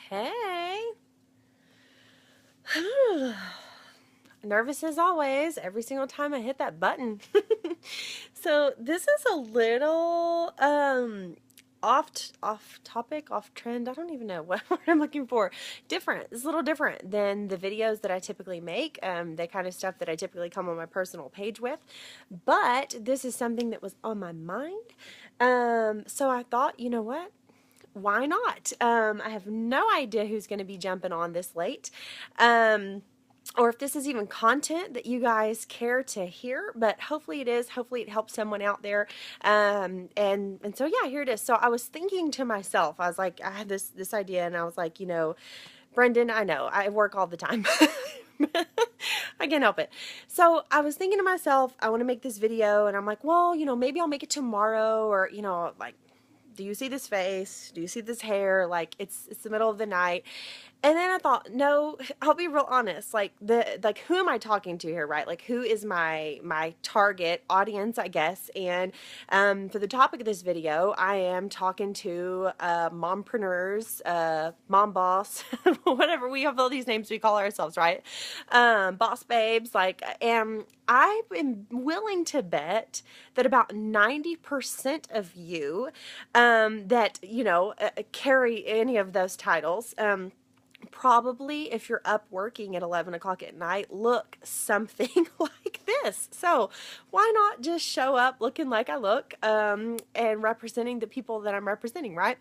Hey. Nervous as always, every single time I hit that button. So this is a little off topic, off trend. I don't even know what word I'm looking for. Different. It's a little different than the videos that I typically make, the kind of stuff that I typically come on my personal page with. But this is something that was on my mind. So I thought, you know what? Why not? I have no idea who's going to be jumping on this late. Or if this is even content that you guys care to hear, but hopefully it is. Hopefully it helps someone out there. And so yeah, here it is. So I was thinking to myself, I was like, I had this idea, and I was like, Brendan, I know I work all the time. I can't help it. So I was thinking to myself, I want to make this video, and I'm like, well, maybe I'll make it tomorrow, or like, do you see this face? Do you see this hair? Like, it's the middle of the night. And then I thought, no, I'll be real honest. Like, who am I talking to here, right? Like, who is my target audience, I guess? And for the topic of this video, I am talking to mompreneurs, mom boss, whatever, we have all these names we call ourselves, right? Boss babes, like, and I am willing to bet that about 90% of you that carry any of those titles, probably, if you're up working at 11 o'clock at night, look something like this. So why not just show up looking like I look, and representing the people that I'm representing, right?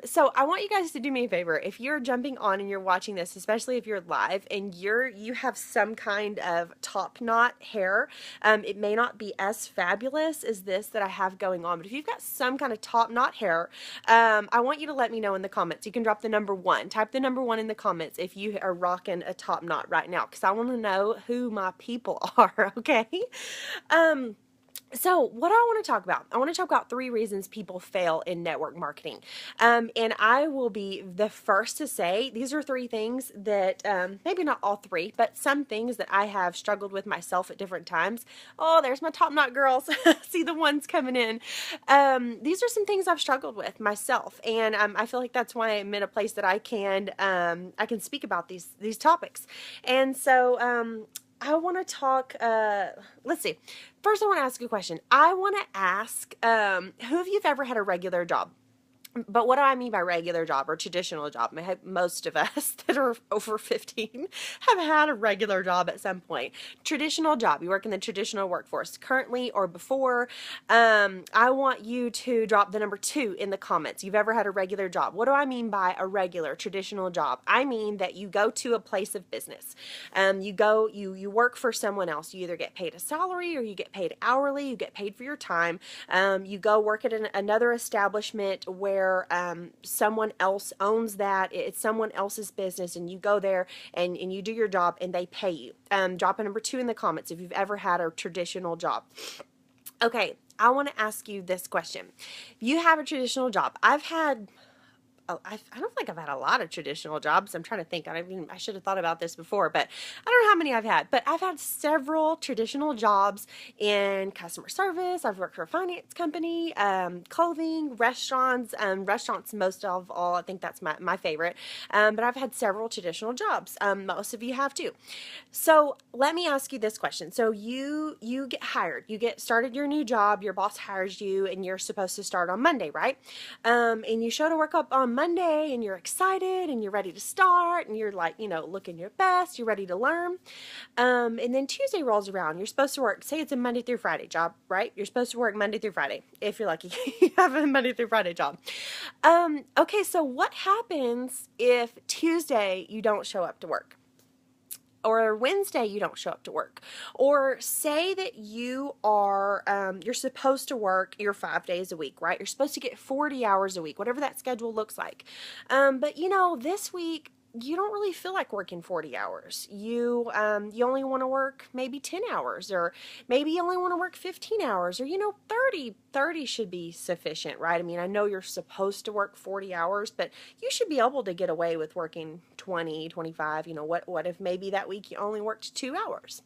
So I want you guys to do me a favor. If you're jumping on and you're watching this, especially if you're live and you have some kind of top knot hair, it may not be as fabulous as this that I have going on, but if you've got some kind of top knot hair, I want you to let me know in the comments. You can drop the number 1. Type the number 1 in the comments if you are rocking a top knot right now, because I want to know who my people are, okay? So what I want to talk about, I want to talk about 3 reasons people fail in network marketing. And I will be the first to say these are 3 things that, maybe not all 3, but some things that I have struggled with myself at different times. Oh, there's my top knot girls. See the ones coming in. These are some things I've struggled with myself. And I feel like that's why I'm in a place that I can speak about these topics. And so, I want to talk, let's see. First, I want to ask a question. I want to ask, who of you have ever had a regular job? But what do I mean by regular job or traditional job? Most of us that are over 15 have had a regular job at some point. Traditional job, you work in the traditional workforce currently or before. I want you to drop the number 2 in the comments. You've ever had a regular job. What do I mean by a regular traditional job? I mean that you go to a place of business. You work for someone else. You either get paid a salary or you get paid hourly. You get paid for your time. You go work at another establishment where someone else owns that. It's someone else's business, and you go there and you do your job and they pay you. Drop a number 2 in the comments if you've ever had a traditional job. Okay, I want to ask you this question. If you have a traditional job, I don't think I've had a lot of traditional jobs. I'm trying to think. I should have thought about this before, but I don't know how many I've had. But I've had several traditional jobs in customer service. I've worked for a finance company, clothing, restaurants. Restaurants, most of all, I think that's my favorite. But I've had several traditional jobs. Most of you have too. So let me ask you this question. So you get hired. You get started your new job. Your boss hires you, and you're supposed to start on Monday, right? And you show to work up on Monday, and you're excited and you're ready to start, and you're like, looking your best, you're ready to learn. And then Tuesday rolls around. You're supposed to work, say it's a Monday through Friday job, right? You're supposed to work Monday through Friday. If you're lucky, you have a Monday through Friday job. Okay, so what happens if Tuesday you don't show up to work? Or Wednesday you don't show up to work? Or say that you are, you're supposed to work your 5 days a week, right? You're supposed to get 40 hours a week, whatever that schedule looks like. But this week, you don't really feel like working 40 hours. You only want to work maybe 10 hours, or maybe you only want to work 15 hours, or 30 should be sufficient, right? I mean, I know you're supposed to work 40 hours, but you should be able to get away with working 20, 25. What if maybe that week you only worked 2 hours?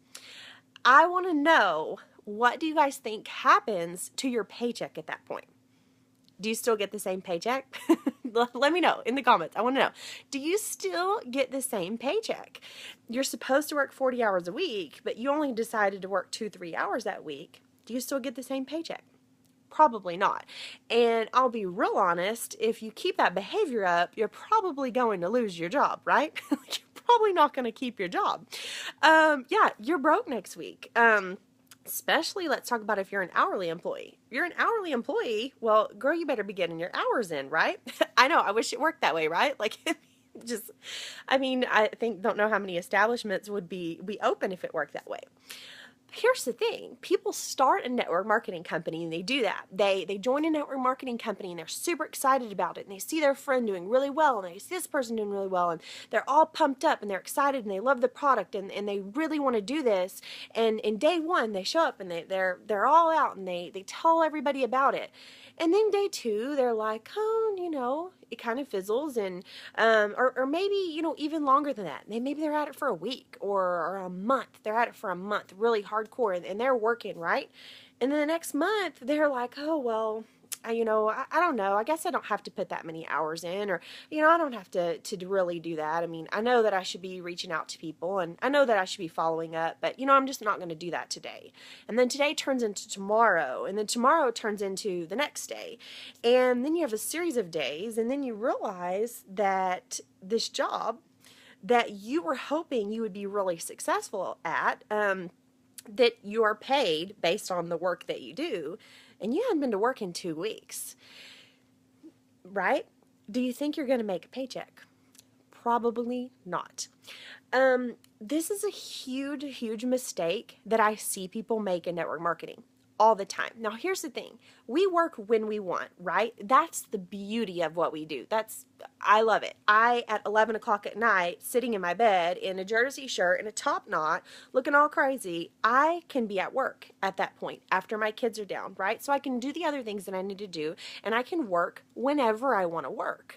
I want to know, what do you guys think happens to your paycheck at that point? Do you still get the same paycheck? Let me know in the comments. I want to know. Do you still get the same paycheck? You're supposed to work 40 hours a week, but you only decided to work 2-3 hours that week. Do you still get the same paycheck? Probably not. And I'll be real honest, if you keep that behavior up, you're probably going to lose your job, right? You're probably not going to keep your job. Yeah, you're broke next week. Especially, let's talk about if you're an hourly employee. If you're an hourly employee, well, girl, you better be getting your hours in, right? I know, I wish it worked that way, right? Like, just, I mean, don't know how many establishments would be open if it worked that way. Here's the thing. People start a network marketing company and they do that. They join a network marketing company and they're super excited about it and they see their friend doing really well and they see this person doing really well and they're all pumped up and they're excited and they love the product and they really want to do this. And in day one, they show up and they're all out and they tell everybody about it. And then day two, they're like, oh, it kind of fizzles and, or maybe, even longer than that. Maybe they're at it for a week or a month. They're at it for a month, really hardcore, and they're working, right? And then the next month, they're like, oh, well, I don't know. I guess I don't have to put that many hours in, or, I don't have to really do that. I mean, I know that I should be reaching out to people and I know that I should be following up, but, I'm just not going to do that today. And then today turns into tomorrow, and then tomorrow turns into the next day. And then you have a series of days, and then you realize that this job that you were hoping you would be really successful at, that you are paid based on the work that you do, and you hadn't been to work in 2 weeks, right? Do you think you're going to make a paycheck? Probably not. This is a huge, huge mistake that I see people make in network marketing all the time. Now, here's the thing. We work when we want, right? That's the beauty of what we do. I love it. At 11 o'clock at night, sitting in my bed in a jersey shirt and a top knot, looking all crazy, I can be at work at that point after my kids are down, right? So I can do the other things that I need to do, and I can work whenever I want to work.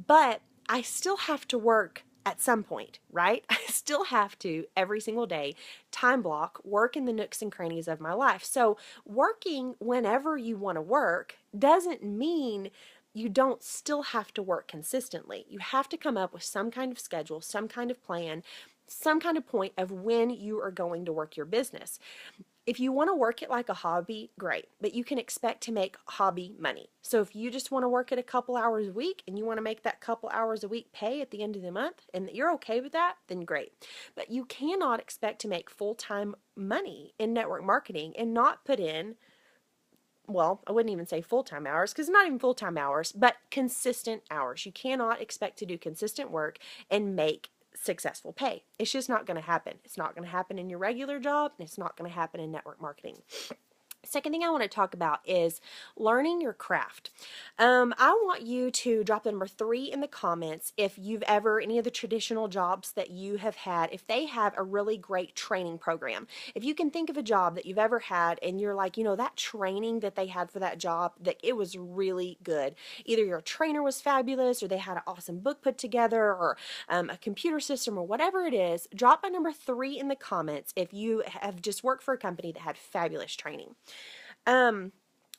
But I still have to work at some point, right? I still have to, every single day, time block, work in the nooks and crannies of my life. So working whenever you want to work doesn't mean you don't still have to work consistently. You have to come up with some kind of schedule, some kind of plan, some kind of point of when you are going to work your business. If you want to work it like a hobby, great, but you can expect to make hobby money. So if you just want to work it a couple hours a week and you want to make that couple hours a week pay at the end of the month and you're okay with that, then great. But you cannot expect to make full-time money in network marketing and not put in, well, I wouldn't even say full-time hours because it's not even full-time hours, but consistent hours. You cannot expect to do consistent work and make successful pay. It's just not going to happen. It's not going to happen in your regular job, and it's not going to happen in network marketing. Second thing I want to talk about is learning your craft. I want you to drop the number 3 in the comments if you've ever, any of the traditional jobs that you have had, if they have a really great training program. If you can think of a job that you've ever had and you're like, that training that they had for that job, that it was really good. Either your trainer was fabulous or they had an awesome book put together or a computer system or whatever it is, drop my number 3 in the comments if you have just worked for a company that had fabulous training.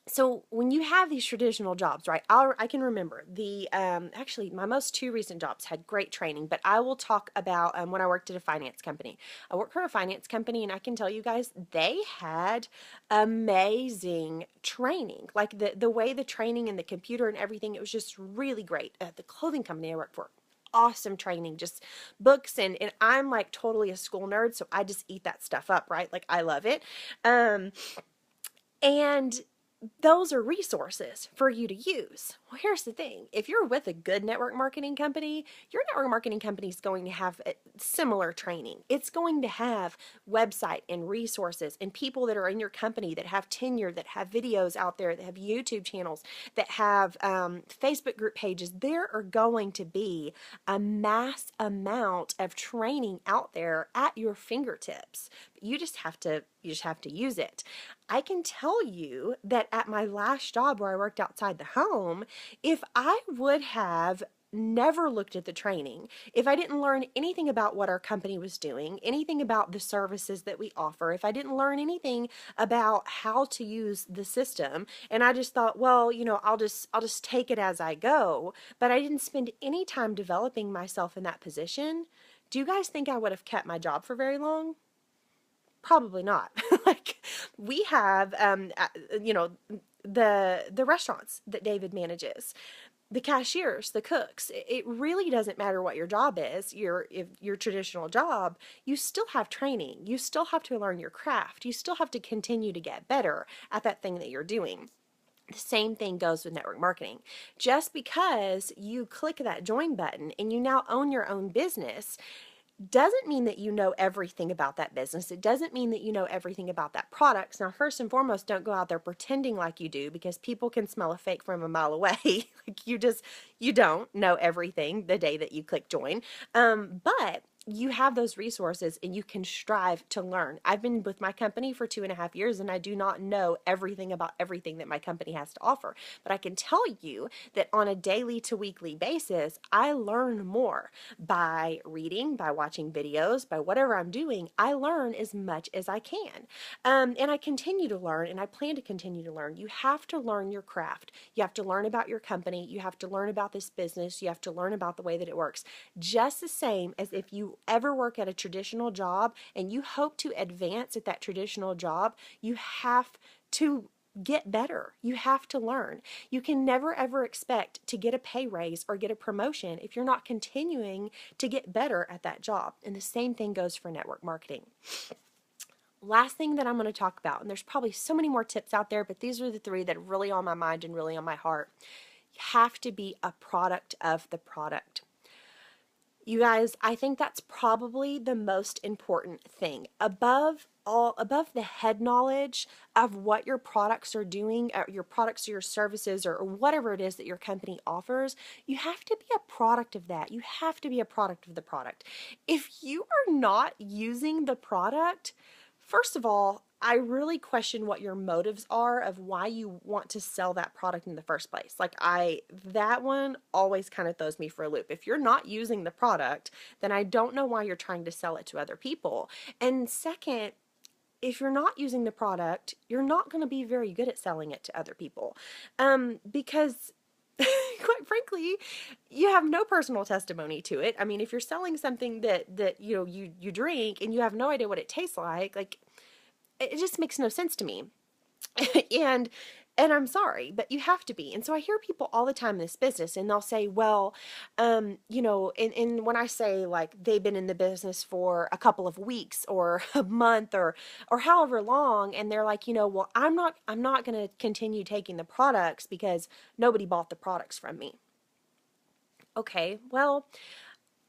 So when you have these traditional jobs, right, I can remember actually my most 2 recent jobs had great training, but I will talk about when I worked at a finance company. I worked for a finance company and I can tell you guys, they had amazing training. Like the way the training and the computer and everything, it was just really great. The clothing company I worked for, awesome training, just books and I'm like totally a school nerd, so I just eat that stuff up, right? Like I love it. And those are resources for you to use. Well, here's the thing. If you're with a good network marketing company, your network marketing company is going to have similar training. It's going to have website and resources and people that are in your company that have tenure, that have videos out there, that have YouTube channels, that have Facebook group pages. There are going to be a mass amount of training out there at your fingertips. you just have to use it. I can tell you that at my last job where I worked outside the home, if I would have never looked at the training, if I didn't learn anything about what our company was doing, anything about the services that we offer, if I didn't learn anything about how to use the system, and I just thought, well, I'll just take it as I go, but I didn't spend any time developing myself in that position, do you guys think I would have kept my job for very long? Probably not. Like we have, the restaurants that David manages, the cashiers, the cooks. It really doesn't matter what your job is. If your traditional job, you still have training. You still have to learn your craft. You still have to continue to get better at that thing that you're doing. The same thing goes with network marketing. Just because you click that join button and you now own your own business doesn't mean that you know everything about that business. It doesn't mean that you know everything about that product. Now, first and foremost, don't go out there pretending like you do, because people can smell a fake from a mile away. Like you don't know everything the day that you click join. But you have those resources and you can strive to learn. I've been with my company for 2.5 years and I do not know everything about everything that my company has to offer. But I can tell you that on a daily to weekly basis, I learn more by reading, by watching videos, by whatever I'm doing. I learn as much as I can. And I continue to learn, and I plan to continue to learn. You have to learn your craft. You have to learn about your company. You have to learn about this business. You have to learn about the way that it works. Just the same as if you ever work at a traditional job and you hope to advance at that traditional job, you have to get better. You have to learn. You can never ever expect to get a pay raise or get a promotion if you're not continuing to get better at that job. And the same thing goes for network marketing. Last thing that I'm going to talk about, and there's probably so many more tips out there, but these are the three that are really on my mind and really on my heart. You have to be a product of the product. You guys, I think that's probably the most important thing. Above the head knowledge of what your products are doing, your products or your services or whatever it is that your company offers, you have to be a product of that. You have to be a product of the product. If you are not using the product, first of all, I really question what your motives are of why you want to sell that product in the first place. That one always kind of throws me for a loop. If you're not using the product, then I don't know why you're trying to sell it to other people. And second, if you're not using the product, you're not going to be very good at selling it to other people. Because quite frankly, you have no personal testimony to it. I mean, if you're selling something that you drink and you have no idea what it tastes like it just makes no sense to me. and I'm sorry, but you have to be. And so I hear people all the time in this business, and they'll say, well, and when I say like they've been in the business for a couple of weeks or a month or however long, and they're like, well, I'm not going to continue taking the products because nobody bought the products from me. Okay, well,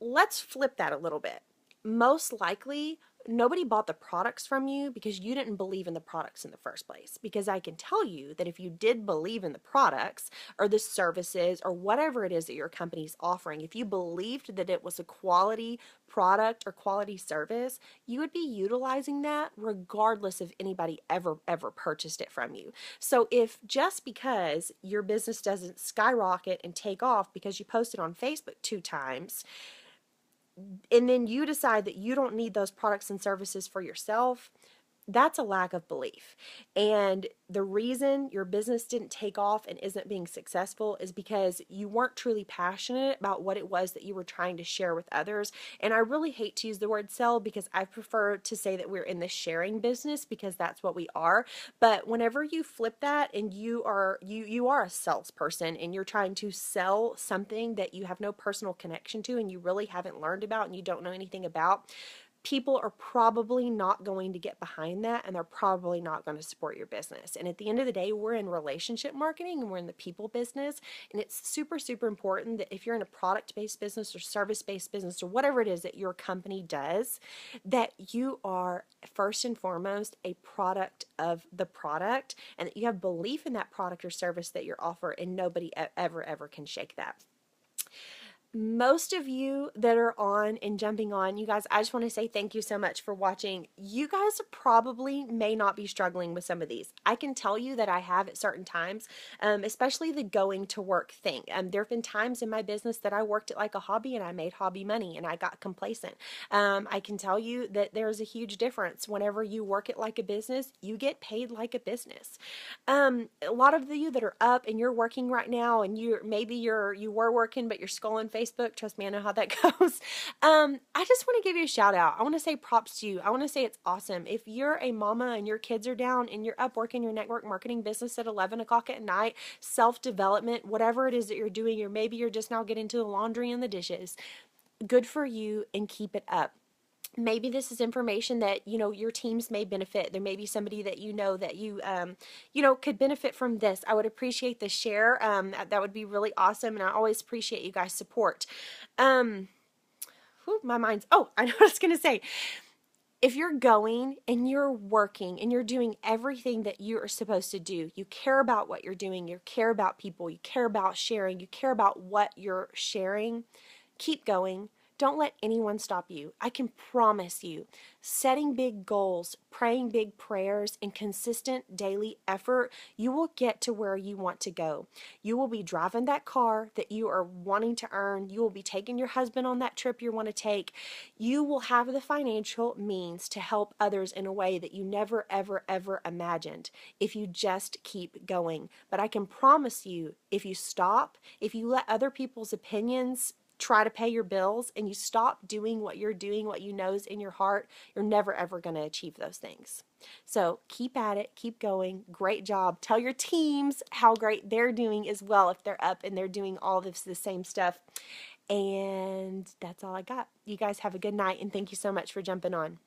let's flip that a little bit. Most likely, nobody bought the products from you because you didn't believe in the products in the first place. Because I can tell you that if you did believe in the products or the services or whatever it is that your company's offering, if you believed that it was a quality product or quality service, you would be utilizing that regardless if anybody ever purchased it from you. So if just because your business doesn't skyrocket and take off because you posted on Facebook 2 times, and then you decide that you don't need those products and services for yourself, that's a lack of belief. And the reason your business didn't take off and isn't being successful is because you weren't truly passionate about what it was that you were trying to share with others. And I really hate to use the word sell because I prefer to say that we're in the sharing business because that's what we are. But whenever you flip that and you are a salesperson and you're trying to sell something that you have no personal connection to and you really haven't learned about and you don't know anything about, people are probably not going to get behind that, and they're probably not going to support your business. And at the end of the day, we're in relationship marketing and we're in the people business, and it's super, super important that if you're in a product-based business or service-based business or whatever it is that your company does, that you are first and foremost a product of the product and that you have belief in that product or service that you're offering, and nobody ever can shake that. most of you that are on and jumping on, you guys, I just want to say thank you so much for watching. You guys probably may not be struggling with some of these. I can tell you that I have at certain times, especially the going to work thing. There have been times in my business that I worked it like a hobby and I made hobby money and I got complacent. I can tell you that there's a huge difference. Whenever you work it like a business, you get paid like a business. A lot of you that are up and you're working right now, and you were working but you're scrolling Facebook. Trust me, I know how that goes. I just want to give you a shout out. I want to say props to you. I want to say it's awesome. If you're a mama and your kids are down and you're up working your network marketing business at 11 o'clock at night, self-development, whatever it is that you're doing, or maybe you're just now getting to the laundry and the dishes, good for you, and keep it up. Maybe this is information that your teams may benefit. There may be somebody that that could benefit from this. I would appreciate the share. That would be really awesome, and I always appreciate you guys' support. My mind's, I know what I was gonna say. If you're going and you're working and you're doing everything that you are supposed to do, you care about what you're doing, you care about people, you care about sharing, you care about what you're sharing, keep going. Don't let anyone stop you. I can promise you, setting big goals, praying big prayers, and consistent daily effort, you will get to where you want to go. You will be driving that car that you are wanting to earn. You will be taking your husband on that trip you want to take. You will have the financial means to help others in a way that you never, ever, ever imagined if you just keep going. But I can promise you, if you stop, if you let other people's opinions try to pay your bills, and you stop doing what you're doing, what you know is in your heart, you're never ever going to achieve those things. So keep at it, keep going. Great job. Tell your teams how great they're doing as well if they're up and they're doing all this the same stuff. And that's all I got. You guys have a good night, and thank you so much for jumping on.